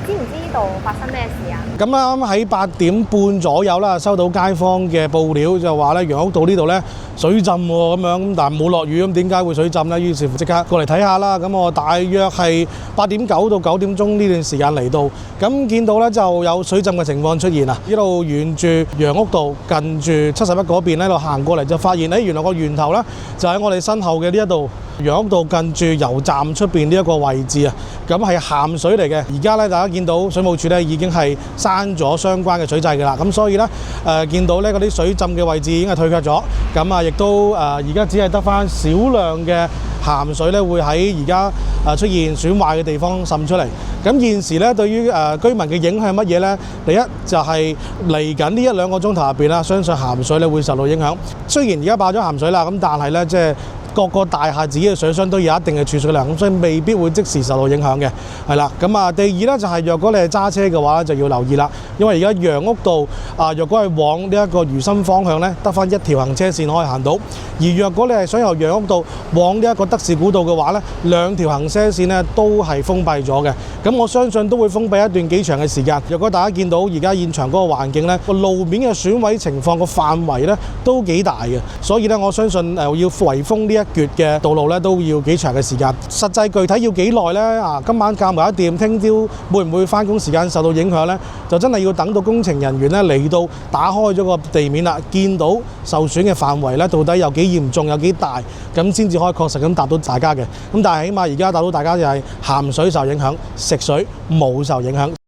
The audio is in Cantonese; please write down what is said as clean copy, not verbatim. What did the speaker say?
知唔知呢度發生咩事啊？咁啱喺8點半左右啦，收到街坊嘅報料，就話咧楊屋道呢度咧水浸喎咁樣，咁但係冇落雨，咁點解會水浸呢？於是乎即刻過嚟睇下啦。咁我大約係8點9到9點鐘呢段時間嚟到，咁見到咧就有水浸嘅情況出現啊！呢度沿住楊屋道近住71嗰邊喺度行過嚟，就發現原來個源頭咧就喺我哋身後嘅呢一度。楊屋道近住油站出邊呢一個位置啊，咁係鹹水嚟嘅。而家咧，大家見到水務署咧已經係閂咗相關嘅水掣㗎啦。咁所以咧，見到咧嗰啲水浸嘅位置已經係退卻咗。咁啊，亦都而家只係得返少量嘅鹹水咧，會喺而家出現損壞嘅地方滲出嚟。咁現時咧，對於居民嘅影響係乜嘢咧？第一就係嚟緊呢1-2個鐘頭入邊啦，相信鹹水咧會受到影響。雖然而家爆咗鹹水啦，咁但係咧即係各個大廈自己嘅水箱都有一定嘅儲水量，咁所以未必會即時受到影響嘅，係啦。咁啊，第二咧就係若果你係揸車嘅話就要留意啦，因為而家楊屋道若果係往呢一個如心方向咧，得返一條行車線可以行到；而若果你係想由楊屋道往呢一個德士古道嘅話咧，2條行車線咧都係封閉咗嘅。咁我相信都會封閉一段幾長嘅時間。若果大家見到而家現場嗰個環境咧，個路面嘅損毀情況個範圍咧都幾大嘅，所以咧我相信要圍封呢一橛嘅道路咧都要幾長嘅時間。實際具體要幾耐呢？今晚較埋一掂，聽朝會唔會返工時間受到影響呢？就真係要等到工程人員咧嚟到打開咗個地面啦，見到受損嘅範圍咧到底有幾嚴重有幾大，咁先至可以確實咁答到大家嘅。咁但係起碼而家答到大家就係鹹水受影響，食水冇受影響。